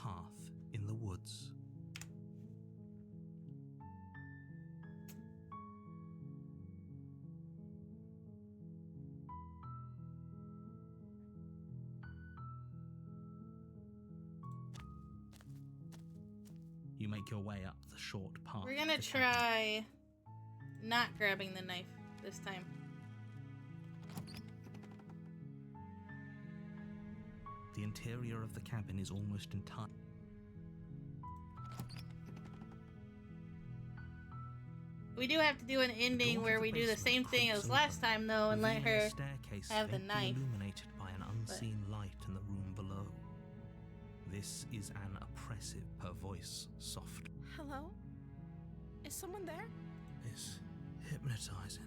path in the woods. You make your way up the short path. We're gonna try not grabbing the knife this time. The interior of the cabin is almost entirely. We do have to do an ending where we do the same thing as last time, though, and let her have the knife. Illuminated by an unseen light in the room below. This is an oppressive, her voice soft. Hello? Is someone there? It's hypnotizing.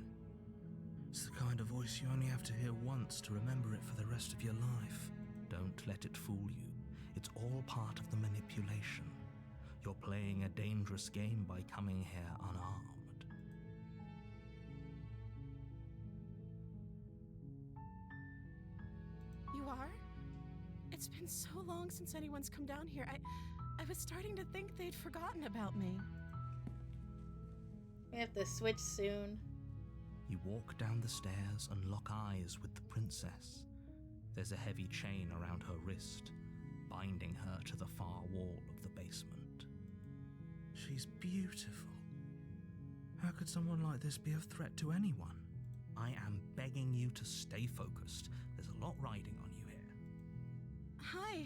It's the kind of voice you only have to hear once to remember it for the rest of your life. Don't let it fool you. It's all part of the manipulation. You're playing a dangerous game by coming here unarmed. You are? It's been so long since anyone's come down here. I was starting to think they'd forgotten about me. We have to switch soon. You walk down the stairs and lock eyes with the princess. There's a heavy chain around her wrist, binding her to the far wall of the basement. She's beautiful. How could someone like this be a threat to anyone? I am begging you to stay focused. There's a lot riding on you here. Hi.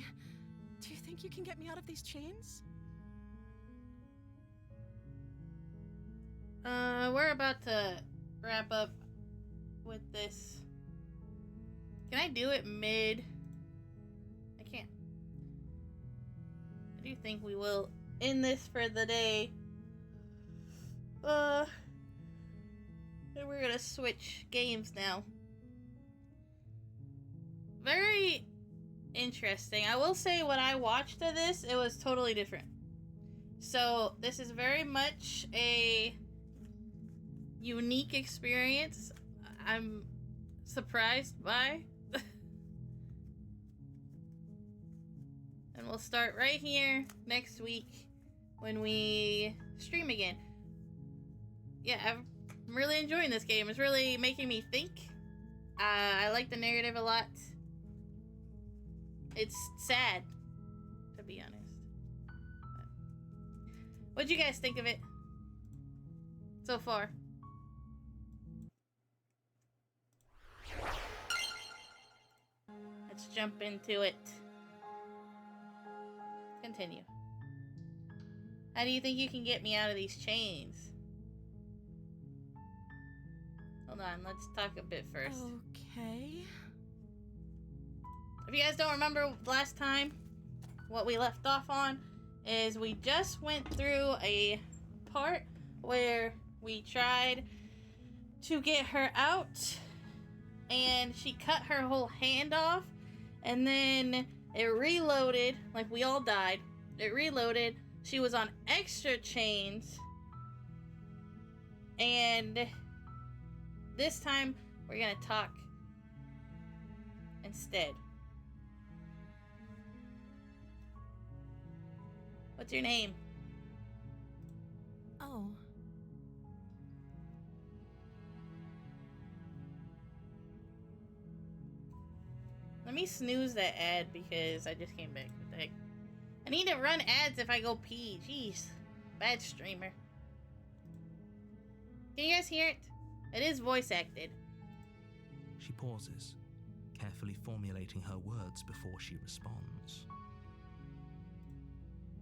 Do you think you can get me out of these chains? We're about to wrap up with this. Can I do it mid? I can't. I do think we will end this for the day. And we're gonna switch games now. Very interesting. I will say when I watched this, it was totally different. So this is very much a unique experience. I'm surprised by. And we'll start right here next week when we stream again. Yeah, I'm really enjoying this game. It's really making me think. I like the narrative a lot. It's sad, to be honest. What'd you guys think of it so far? Let's jump into it. Continue. How do you think you can get me out of these chains? Hold on, let's talk a bit first. Okay. If you guys don't remember last time, what we left off on is we just went through a part where we tried to get her out and she cut her whole hand off, and then it reloaded, like we all died. It reloaded. She was on extra chains, and this time we're gonna talk instead. What's your name? Oh. Let me snooze that ad because I just came back. What the heck? I need to run ads if I go pee. Jeez. Bad streamer. Can you guys hear it? It is voice acted. She pauses, carefully formulating her words before she responds.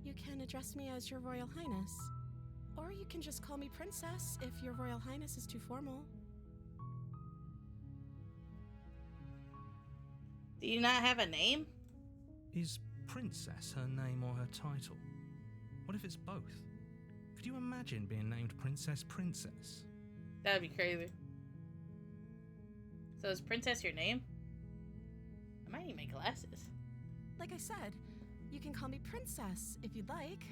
You can address me as Your Royal Highness. Or you can just call me Princess if Your Royal Highness is too formal. Do you not have a name? Is Princess her name or her title? What if it's both? Could you imagine being named Princess? That would be crazy. So is Princess your name? I might need my glasses. Like I said, you can call me Princess if you'd like.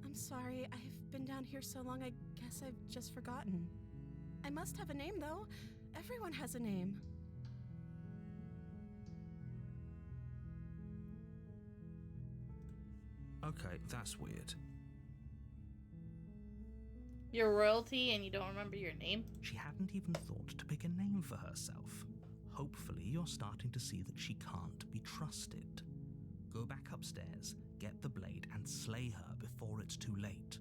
I'm sorry, I've been down here so long I guess I've just forgotten. I must have a name though. Everyone has a name. Okay, that's weird. You're royalty and you don't remember your name? She hadn't even thought to pick a name for herself. Hopefully you're starting to see that she can't be trusted. Go back upstairs, get the blade, and slay her before it's too late.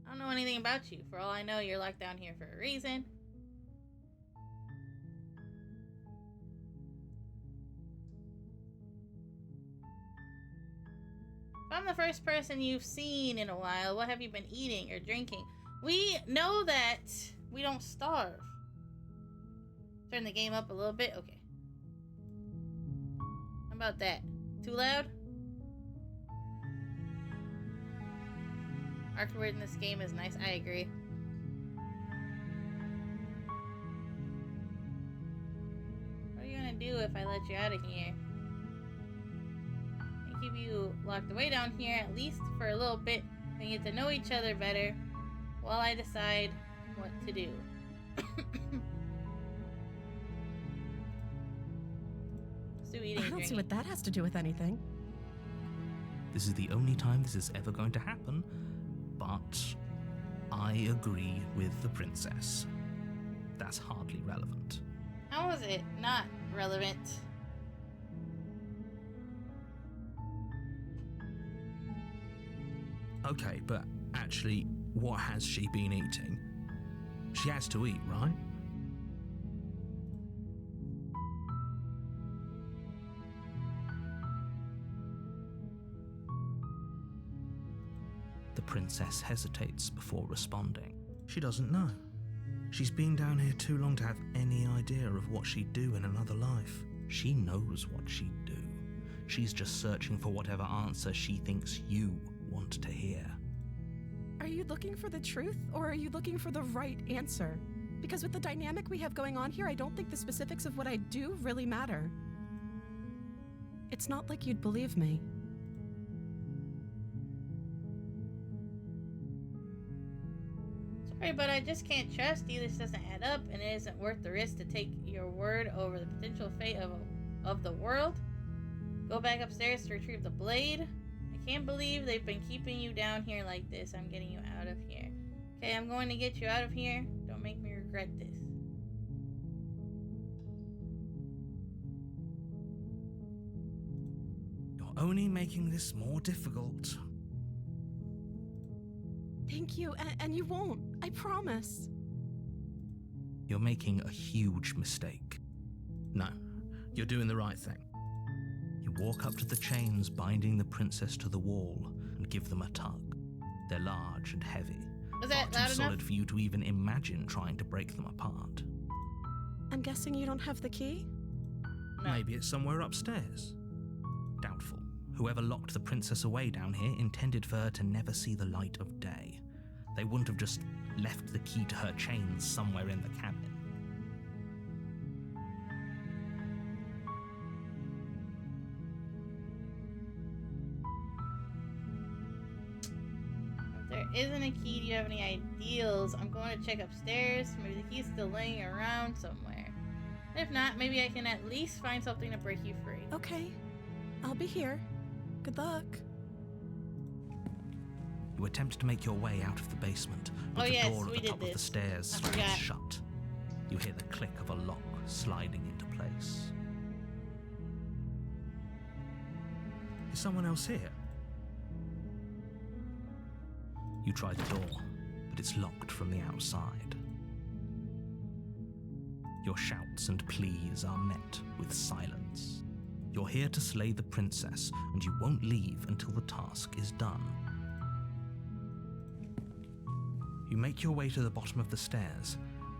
I don't know anything about you. For all I know, you're locked down here for a reason. If I'm the first person you've seen in a while, what have you been eating or drinking? We know that we don't starve. Turn the game up a little bit? Okay. How about that? Too loud? Artwork in this game is nice. I agree. What are you gonna do if I let you out of here? I keep you locked away down here at least for a little bit and get to know each other better while I decide what to do. Let's do eating. I don't see what that has to do with anything. This is the only time this is ever going to happen, but I agree with the princess. That's hardly relevant. How is it not relevant? Okay, but actually, what has she been eating? She has to eat, right? The princess hesitates before responding. She doesn't know. She's been down here too long to have any idea of what she'd do in another life. She knows what she'd do. She's just searching for whatever answer she thinks you want to hear. Are you looking for the truth, or are you looking for the right answer? Because with the dynamic we have going on here, I don't think the specifics of what I do really matter. It's not like you'd believe me. Sorry, but I just can't trust you. This doesn't add up, and it isn't worth the risk to take your word over the potential fate of the world. Go back upstairs to retrieve the blade. I can't believe they've been keeping you down here like this. I'm getting you out of here. Okay, I'm going to get you out of here. Don't make me regret this. You're only making this more difficult. Thank you, and you won't. I promise. You're making a huge mistake. No, you're doing the right thing. You walk up to the chains binding the princess to the wall and give them a tug. They're large and heavy, Was far that too loud solid enough? for you to even imagine trying to break them apart. I'm guessing you don't have the key? No. Maybe it's somewhere upstairs. Doubtful. Whoever locked the princess away down here intended for her to never see the light of day. They wouldn't have just left the key to her chains somewhere in the cabin. If there isn't a key, do you have any ideas? I'm going to check upstairs. Maybe the key's still laying around somewhere. If not, maybe I can at least find something to break you free. Okay. I'll be here. Good luck. You attempt to make your way out of the basement, but Oh, the yes, door at we the did top of the this. stairs I slams forgot. shut. You hear the click of a lock sliding into place. Is someone else here? You try the door, but it's locked from the outside. Your shouts and pleas are met with silence. You're here to slay the princess, and you won't leave until the task is done. You make your way to the bottom of the stairs.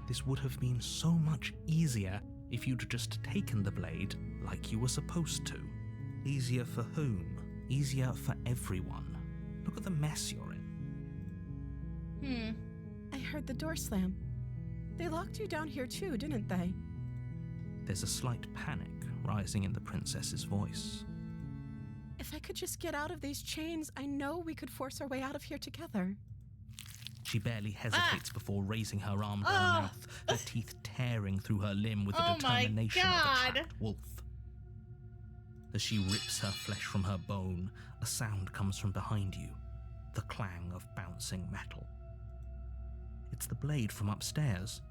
This would have been so much easier if you'd just taken the blade like you were supposed to. Easier for whom? Easier for everyone. Look at the mess you're in. I heard the door slam. They locked you down here too, didn't they? There's a slight panic rising in the princess's voice. If I could just get out of these chains, I know we could force our way out of here together. She barely hesitates before raising her arm to her mouth, her teeth tearing through her limb with the determination of a trapped wolf. As she rips her flesh from her bone, a sound comes from behind you, the clang of bouncing metal. It's the blade from upstairs.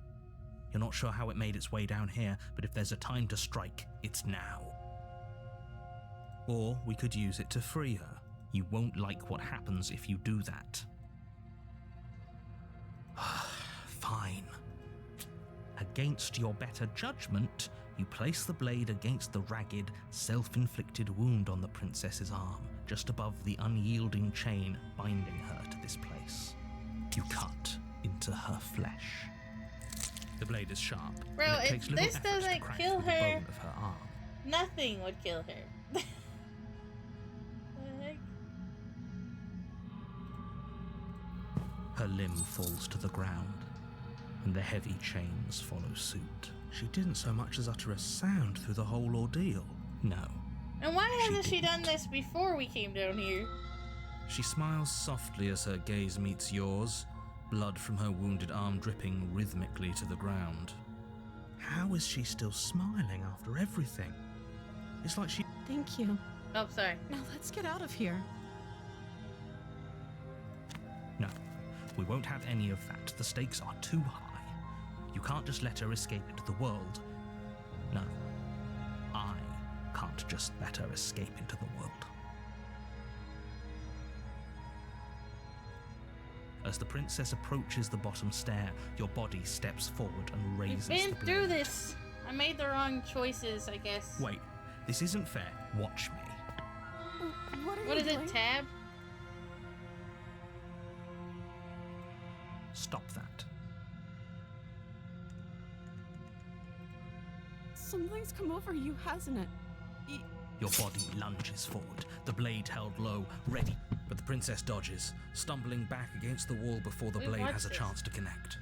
You're not sure how it made its way down here, but if there's a time to strike, it's now. Or we could use it to free her. You won't like what happens if you do that. Fine. Against your better judgment, you place the blade against the ragged, self-inflicted wound on the princess's arm, just above the unyielding chain binding her to this place. You cut into her flesh. The blade is sharp. Bro, and it takes if little this effort to doesn't crack kill through the her, bone of her arm. nothing would kill her. The heck? Her limb falls to the ground, and the heavy chains follow suit. She didn't so much as utter a sound through the whole ordeal. No. And why hasn't she didn't. done this before we came down here? She smiles softly as her gaze meets yours, blood from her wounded arm dripping rhythmically to the ground. How is she still smiling after everything? It's like she... Thank you. Oh, sorry. Now let's get out of here. No, we won't have any of that. The stakes are too high. You can't just let her escape into the world. No, I can't just let her escape into the world. As the princess approaches the bottom stair, your body steps forward and raises We've been the blade. through this. I made the wrong choices, I guess. Wait, this isn't fair. Watch me. What are What you is doing? it, tab? Stop that. Something's come over you, hasn't it? Your body lunges forward, the blade held low, ready. But the princess dodges, stumbling back against the wall before the Wait, blade what's has a this? chance to connect.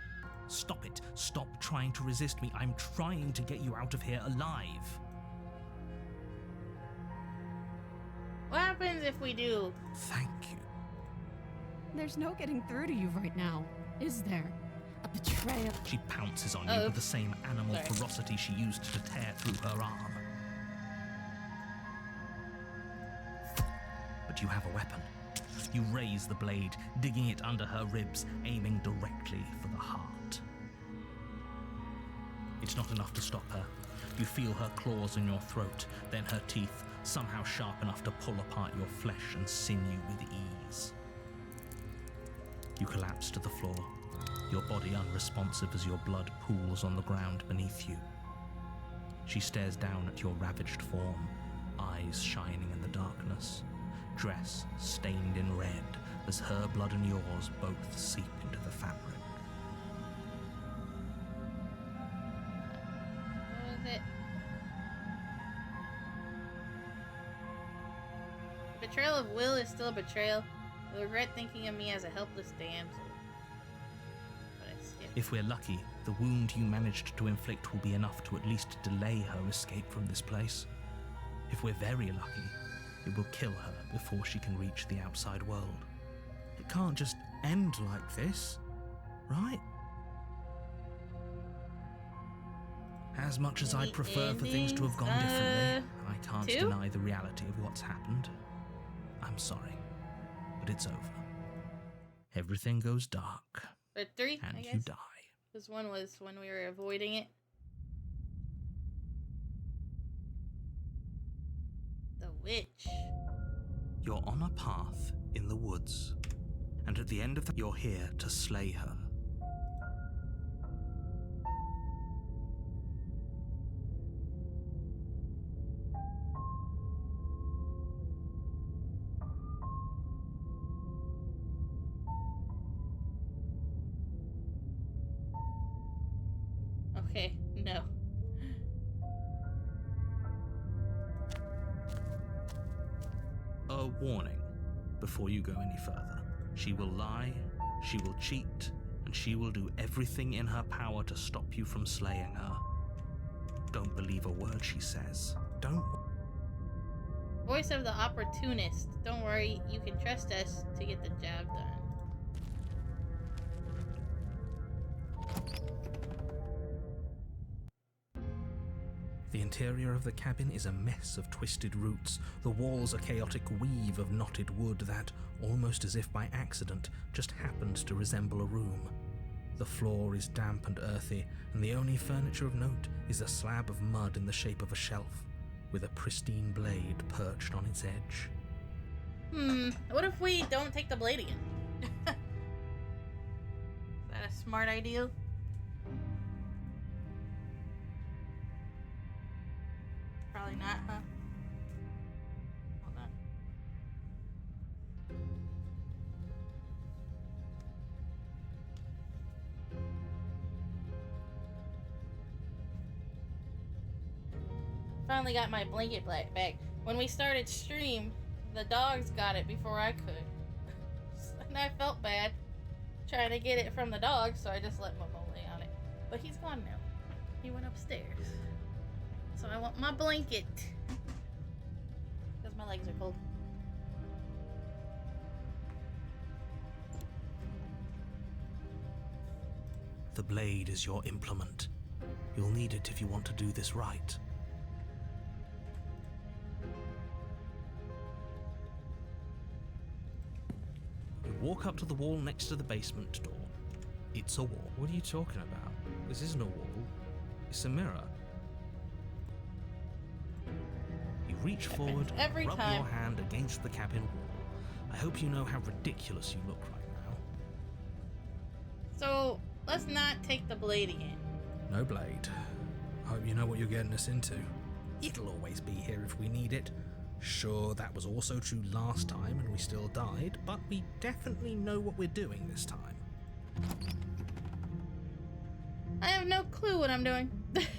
Stop it. Stop trying to resist me. I'm trying to get you out of here alive. What happens if we do? Thank you. There's no getting through to you right now, is there? A betrayal. She pounces on you Oh. with the same animal Sorry. ferocity she used to tear through her arm. But you have a weapon. You raise the blade, digging it under her ribs, aiming directly for the heart. It's not enough to stop her. You feel her claws in your throat, then her teeth, somehow sharp enough to pull apart your flesh and sinew with ease. You collapse to the floor, your body unresponsive as your blood pools on the ground beneath you. She stares down at your ravaged form, eyes shining in the darkness, dress stained in red as her blood and yours both seep into the fabric. What was it? Betrayal of Will is still a betrayal. I regret thinking of me as a helpless damsel. But I skipped. If we're lucky, the wound you managed to inflict will be enough to at least delay her escape from this place. If we're very lucky, it will kill her before she can reach the outside world. It can't just end like this, right? As much as I'd prefer for things to have gone differently, I can't 2? deny the reality of what's happened. I'm sorry, but it's over. Everything goes dark, Or 3, and I you guess. die. Because 1 was when we were avoiding it. The witch. You're on a path in the woods, and at the end of that, you're here to slay her. Okay, no. A warning before you go any further. She will lie, she will cheat, and she will do everything in her power to stop you from slaying her. Don't believe a word she says. Don't. Voice of the opportunist. Don't worry, you can trust us to get the job done. The interior of the cabin is a mess of twisted roots. The walls a chaotic weave of knotted wood that, almost as if by accident, just happened to resemble a room. The floor is damp and earthy, and the only furniture of note is a slab of mud in the shape of a shelf, with a pristine blade perched on its edge. What if we don't take the blade again? Is that a smart idea? Probably not, huh? Hold on. Finally got my blanket back. When we started stream, the dogs got it before I could. And I felt bad trying to get it from the dogs, so I just let Momo lay on it. But he's gone now. He went upstairs. So I want my blanket. Because my legs are cold. The blade is your implement. You'll need it if you want to do this right. You walk up to the wall next to the basement door. It's a wall. What are you talking about? This isn't a wall. It's a mirror. You reach forward every and rub time. your hand against the cabin wall. I hope you know how ridiculous you look right now. So let's not take the blade again. No blade. I hope you know what you're getting us into. It'll always be here if we need it. Sure, that was also true last time and we still died, but we definitely know what we're doing this time. I have no clue what I'm doing.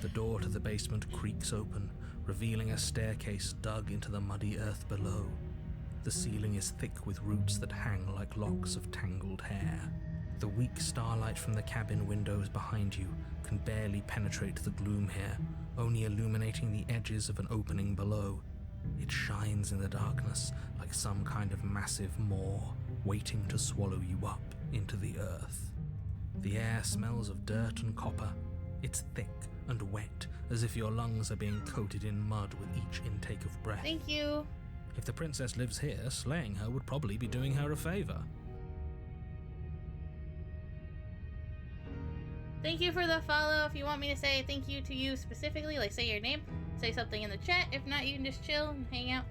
The door to the basement creaks open, revealing a staircase dug into the muddy earth below. The ceiling is thick with roots that hang like locks of tangled hair. The weak starlight from the cabin windows behind you can barely penetrate the gloom here, only illuminating the edges of an opening below. It shines in the darkness like some kind of massive maw, waiting to swallow you up into the earth. The air smells of dirt and copper. It's thick and wet, as if your lungs are being coated in mud with each intake of breath. Thank you. If the princess lives here, slaying her would probably be doing her a favor. Thank you for the follow. If you want me to say thank you to you specifically, like say your name, say something in the chat. If not, you can just chill and hang out.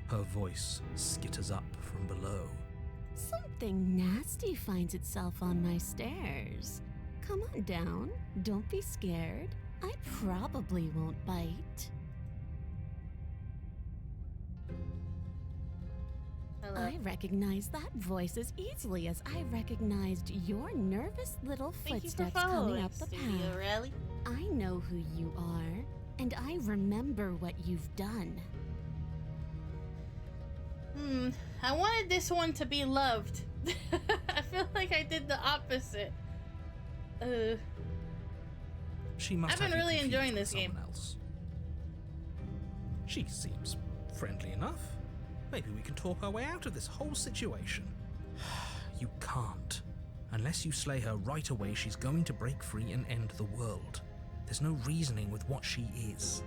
Her voice skitters up from below. Something nasty finds itself on my stairs. Come on down. Don't be scared. I probably won't bite. Hello. I recognize that voice as easily as I recognized your nervous little Thank you for footsteps coming following, up the Studio path. Rally. I know who you are, and I remember what you've done. I wanted this one to be loved. I feel like I did the opposite. She must I've been have you really confused enjoying with this game. someone else. She seems friendly enough. Maybe we can talk our way out of this whole situation. You can't. Unless you slay her right away, she's going to break free and end the world. There's no reasoning with what she is.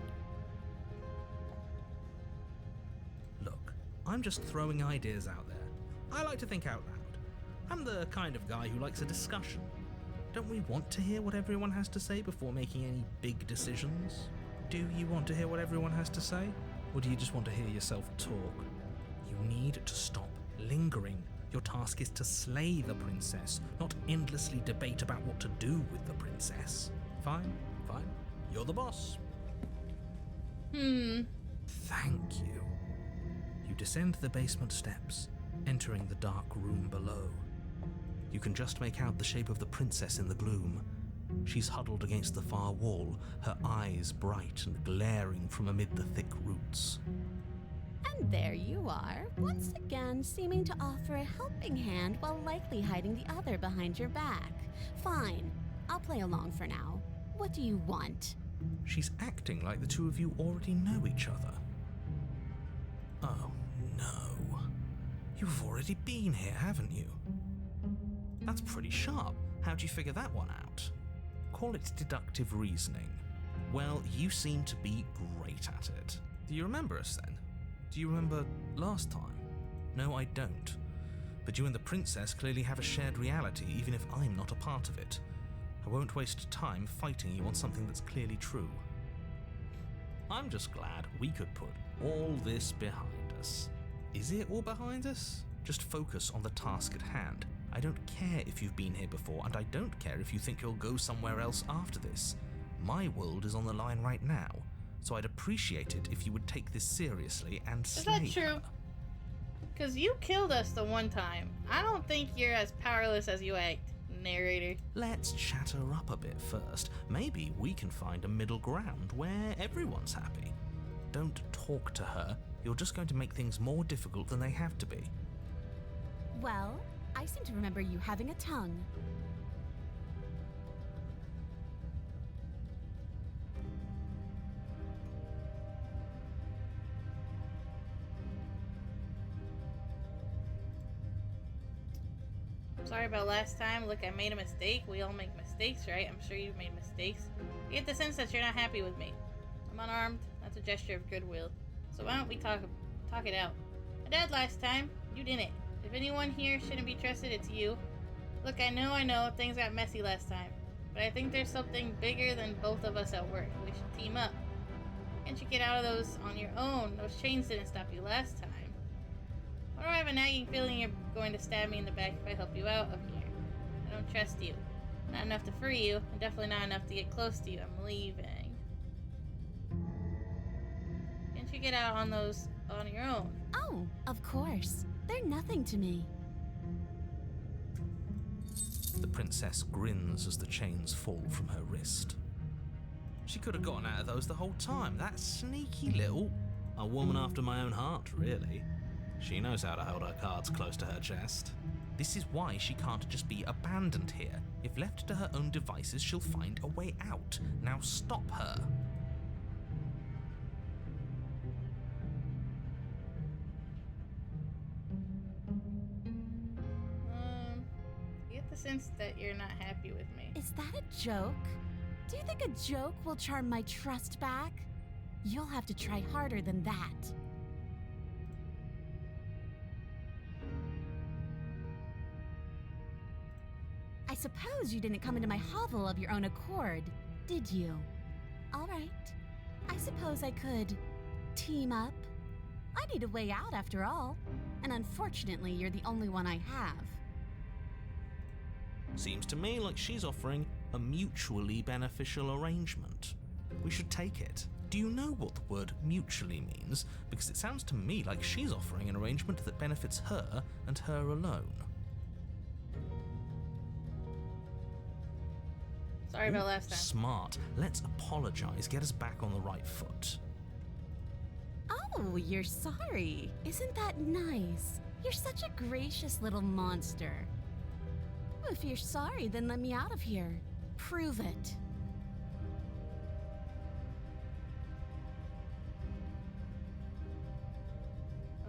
Look, I'm just throwing ideas out there. I like to think out loud. I'm the kind of guy who likes a discussion. Don't we want to hear what everyone has to say before making any big decisions? Do you want to hear what everyone has to say? Or do you just want to hear yourself talk? You need to stop lingering. Your task is to slay the princess, not endlessly debate about what to do with the princess. Fine. You're the boss. Thank you. You descend the basement steps, entering the dark room below. You can just make out the shape of the princess in the gloom. She's huddled against the far wall, her eyes bright and glaring from amid the thick roots. And there you are, once again seeming to offer a helping hand while likely hiding the other behind your back. Fine, I'll play along for now. What do you want? She's acting like the two of you already know each other. Oh, no. You've already been here, haven't you? That's pretty sharp. How'd you figure that one out? Call it deductive reasoning. Well, you seem to be great at it. Do you remember us then? Do you remember last time? No, I don't. But you and the princess clearly have a shared reality, even if I'm not a part of it. I won't waste time fighting you on something that's clearly true. I'm just glad we could put all this behind us. Is it all behind us? Just focus on the task at hand. I don't care if you've been here before, and I don't care if you think you'll go somewhere else after this. My world is on the line right now, so I'd appreciate it if you would take this seriously and slay Is that true? her. Because you killed us the one time. I don't think you're as powerless as you act, narrator. Let's chat her up a bit first. Maybe we can find a middle ground where everyone's happy. Don't talk to her. You're just going to make things more difficult than they have to be. Well, I seem to remember you having a tongue. Sorry about last time. Look, I made a mistake. We all make mistakes, right? I'm sure you've made mistakes. I get the sense that you're not happy with me. I'm unarmed. That's a gesture of goodwill. So why don't we talk it out? I died last time. You didn't. If anyone here shouldn't be trusted, it's you. Look, I know, things got messy last time. But I think there's something bigger than both of us at work. We should team up. Can't you get out of those on your own? Those chains didn't stop you last time. Why do I have a nagging feeling you're going to stab me in the back if I help you out of here? I don't trust you. Not enough to free you, and definitely not enough to get close to you. I'm leaving. Can't you get out on those on your own? Oh, of course. They're nothing to me. The princess grins as the chains fall from her wrist. She could have gotten out of those the whole time. That sneaky little... A woman after my own heart, really. She knows how to hold her cards close to her chest. This is why she can't just be abandoned here. If left to her own devices, she'll find a way out. Now stop her. I get the sense that you're not happy with me. Is that a joke? Do you think a joke will charm my trust back? You'll have to try harder than that. I suppose you didn't come into my hovel of your own accord, did you? All right. I suppose I could team up. I need a way out after all, and unfortunately, you're the only one I have. Seems to me like she's offering a mutually beneficial arrangement. We should take it. Do you know what the word mutually means? Because it sounds to me like she's offering an arrangement that benefits her and her alone. Sorry about last time. Smart. Let's apologize. Get us back on the right foot. Oh, you're sorry. Isn't that nice? You're such a gracious little monster. If you're sorry, then let me out of here. Prove it.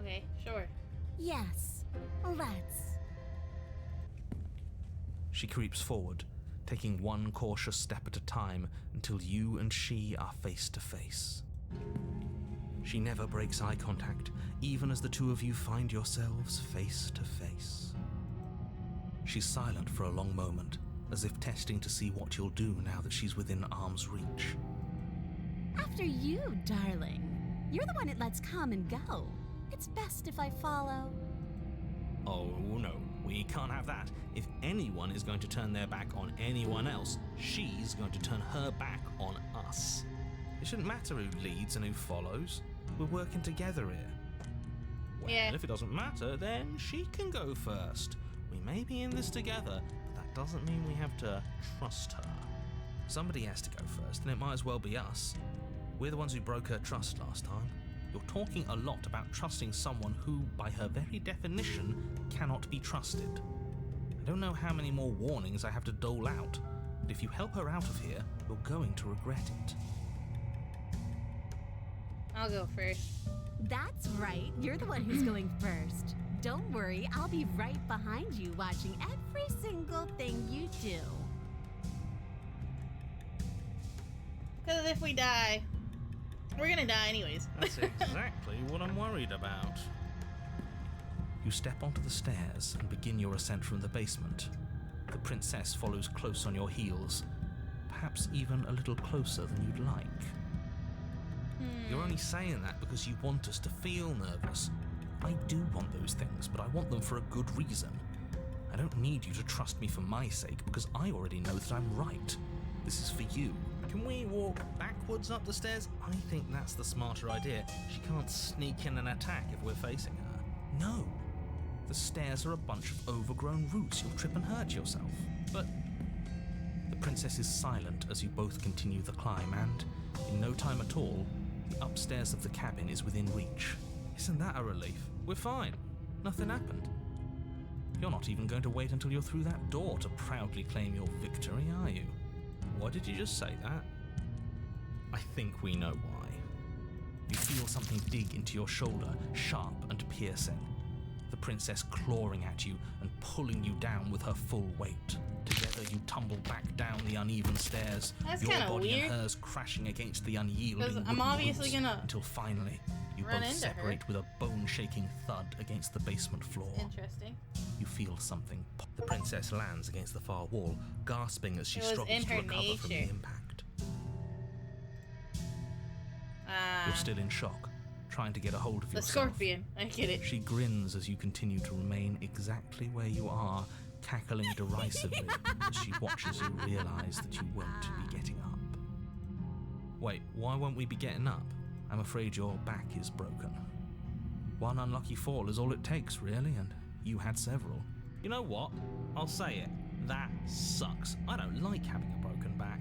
Okay, sure. Yes, let's. She creeps forward, taking one cautious step at a time until you and she are face to face. She never breaks eye contact, even as the two of you find yourselves face to face. She's silent for a long moment, as if testing to see what you'll do now that she's within arm's reach. After you, darling. You're the one it lets come and go. It's best if I follow. Oh no, we can't have that. If anyone is going to turn their back on anyone else, she's going to turn her back on us. It shouldn't matter who leads and who follows. We're working together here. Well, Yeah. if it doesn't matter, then she can go first. We may be in this together, but that doesn't mean we have to trust her. Somebody has to go first, and it might as well be us. We're the ones who broke her trust last time. You're talking a lot about trusting someone who, by her very definition, cannot be trusted. I don't know how many more warnings I have to dole out, but if you help her out of here, you're going to regret it. I'll go first. That's right. You're the one who's going first. don't worry, I'll be right behind you watching every single thing you do. Because if we die, we're gonna die anyways. That's exactly what I'm worried about. You step onto the stairs and begin your ascent from the basement. The princess follows close on your heels, perhaps even a little closer than you'd like. You're only saying that because you want us to feel nervous. I do want those things, but I want them for a good reason. I don't need you to trust me for my sake, because I already know that I'm right. This is for you. Can we walk backwards up the stairs? I think that's the smarter idea. She can't sneak in and attack if we're facing her. No. The stairs are a bunch of overgrown roots. You'll trip and hurt yourself. But the princess is silent as you both continue the climb, and in no time at all, the upstairs of the cabin is within reach. Isn't that a relief? We're fine. Nothing happened. You're not even going to wait until you're through that door to proudly claim your victory, are you? Why did you just say that? I think we know why. You feel something dig into your shoulder, sharp and piercing. The princess clawing at you and pulling you down with her full weight. Together you tumble back down the uneven stairs, That's your kinda body weird. and hers crashing against the unyielding Because I'm wooden obviously roots, gonna until finally you run both into her. separate with a bone-shaking thud against the basement floor. Interesting. You feel something pop. The princess lands against the far wall, gasping as she It was struggles in to her recover from the nature. impact. You're still in shock, trying to get a hold of The yourself. scorpion. I get it. She grins as you continue to remain exactly where you are, cackling derisively as she watches you realize that you won't be getting up. Wait, why won't we be getting up? I'm afraid your back is broken. One unlucky fall is all it takes, really, and you had several. You know what? I'll say it. That sucks. I don't like having a broken back.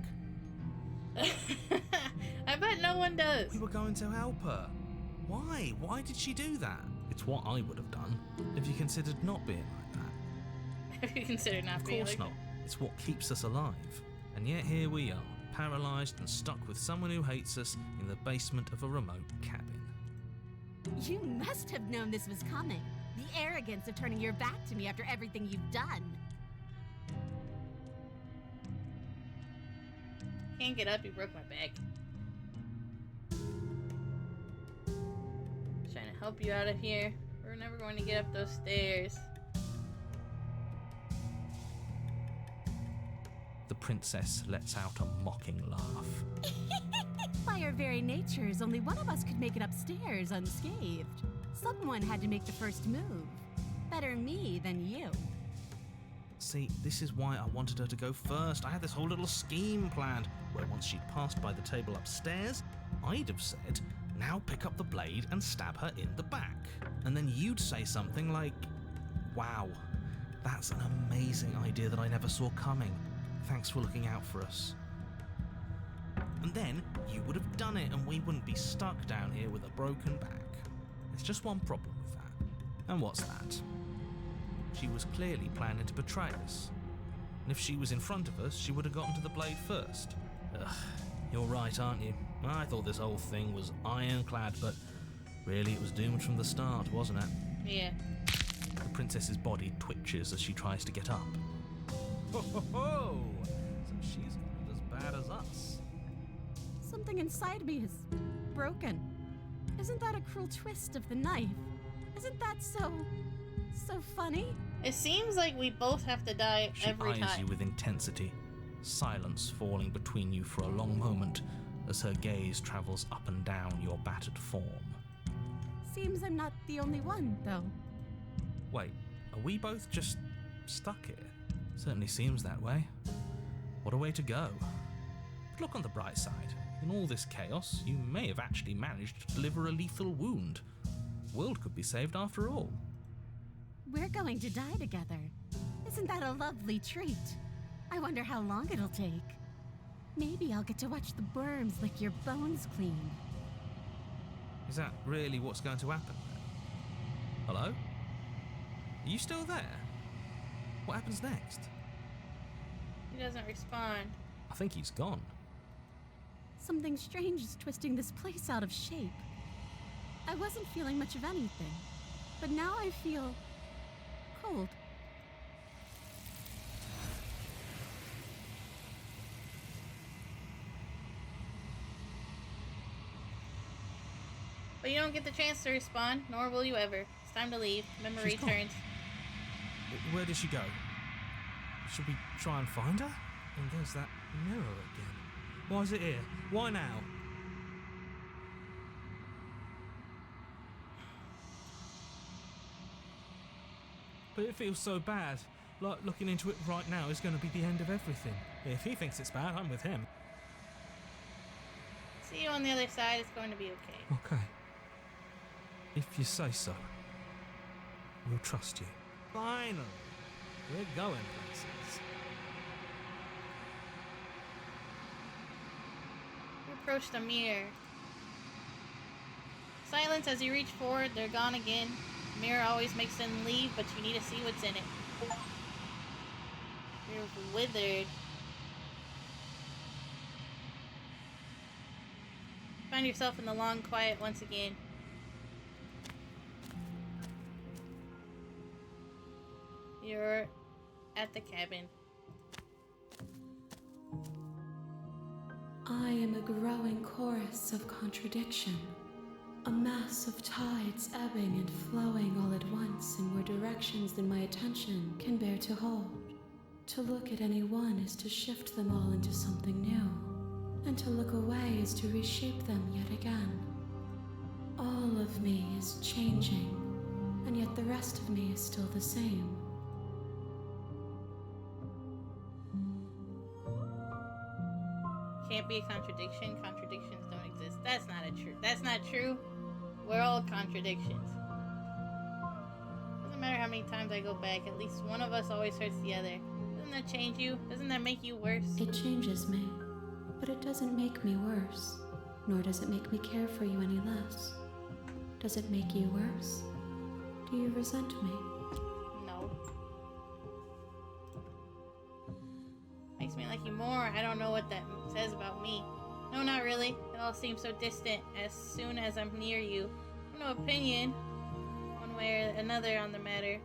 I bet no one does. We were going to help her. Why? Why did she do that? It's what I would have done if you considered not being like that. If you consider not Of being course like not. It's what keeps us alive. And yet here we are, paralysed and stuck with someone who hates us in the basement of a remote cabin. You must have known this was coming. The arrogance of turning your back to me after everything you've done. Can't get up, you broke my back. Trying to help you out of here. We're never going to get up those stairs. The princess lets out a mocking laugh. By our very natures, only one of us could make it upstairs unscathed. Someone had to make the first move. Better me than you. See, this is why I wanted her to go first. I had this whole little scheme planned, where once she'd passed by the table upstairs, I'd have said, now pick up the blade and stab her in the back. And then you'd say something like, wow, that's an amazing idea that I never saw coming. Thanks for looking out for us. And then you would have done it and we wouldn't be stuck down here with a broken back. There's just one problem with that. And what's that? She was clearly planning to betray us. And if she was in front of us, she would have gotten to the blade first. Ugh, you're right, aren't you? I thought this whole thing was ironclad, but really it was doomed from the start, wasn't it? Yeah. The princess's body twitches as she tries to get up. Ho ho ho! So she's not as bad as us. Something inside me is broken. Isn't that a cruel twist of the knife? Isn't that so funny? It seems like we both have to die She every eyes time. you with intensity, silence falling between you for a long moment as her gaze travels up and down your battered form. Seems I'm not the only one, though. Wait, are we both just stuck here? Certainly seems that way. What a way to go. But look on the bright side. In all this chaos, you may have actually managed to deliver a lethal wound. The world could be saved after all. We're going to die together. Isn't that a lovely treat? I wonder how long it'll take. Maybe I'll get to watch the worms lick your bones clean. Is that really what's going to happen? Hello? Are you still there? What happens next? He doesn't respond. I think he's gone. Something strange is twisting this place out of shape. I wasn't feeling much of anything, but now I feel cold. But you don't get the chance to respawn, nor will you ever. It's time to leave. Memory She's gone. turns. Where did she go? Should we try and find her? And there's that mirror again. Why is it here? Why now? But it feels so bad. Like looking into it right now is going to be the end of everything. If he thinks it's bad, I'm with him. See you on the other side. It's going to be okay. Okay. If you say so. We'll trust you. Finally. We're going places. You approach the mirror. Silence as you reach forward. They're gone again. Mirror always makes them leave, but you need to see what's in it. You're withered. Find yourself in the long quiet once again. You're at the cabin. I am a growing chorus of contradiction, a mass of tides ebbing and flowing all at once in more directions than my attention can bear to hold. To look at any one is to shift them all into something new, and to look away is to reshape them yet again. All of me is changing, and yet the rest of me is still the same. Can't be a contradiction. Contradictions don't exist. That's not true. We're all contradictions. Doesn't matter how many times I go back, at least one of us always hurts the other. Doesn't that change you? Doesn't that make you worse? It changes me, but it doesn't make me worse, nor does it make me care for you any less. Does it make you worse? Do you resent me? No. Makes me like you more. I don't know what that says about me. No, not really. It all seems so distant as soon as I'm near you. I have no opinion, one way or another, on the matter.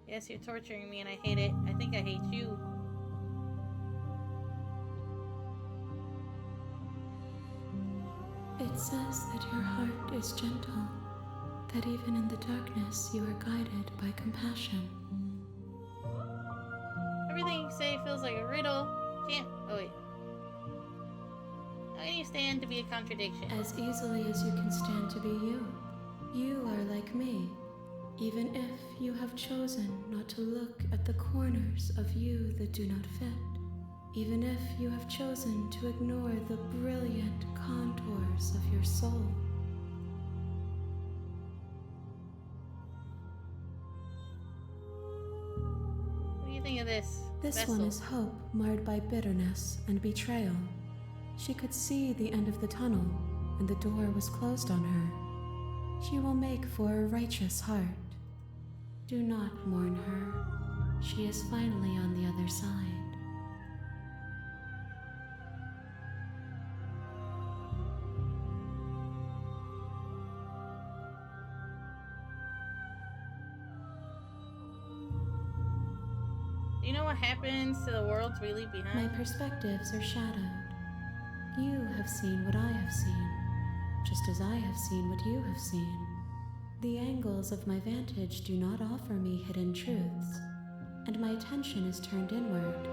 Yes, you're torturing me and I hate it. I think I hate you. It says that your heart is gentle, that even in the darkness you are guided by compassion. Everything you say feels like a riddle. Can't. Oh, wait. How can you stand to be a contradiction? As easily as you can stand to be you. You are like me, even if you have chosen not to look at the corners of you that do not fit. Even if you have chosen to ignore the brilliant contours of your soul. What do you think of this? This vessel? one is hope marred by bitterness and betrayal. She could see the end of the tunnel, and the door was closed on her. She will make for a righteous heart. Do not mourn her. She is finally on the other side. Do you know what happens to the worlds we leave My behind? perspectives are shadowed. You have seen what I have seen, just as I have seen what you have seen. The angles of my vantage do not offer me hidden truths, and my attention is turned inward,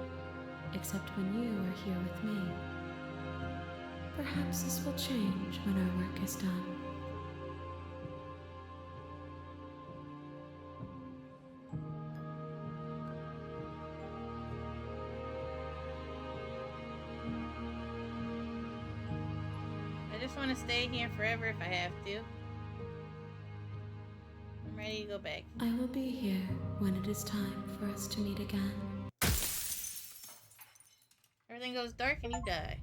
except when you are here with me. Perhaps this will change when our work is done. I just want to stay here forever if I have to. I'm ready to go back. I will be here when it is time for us to meet again. Everything goes dark and you die.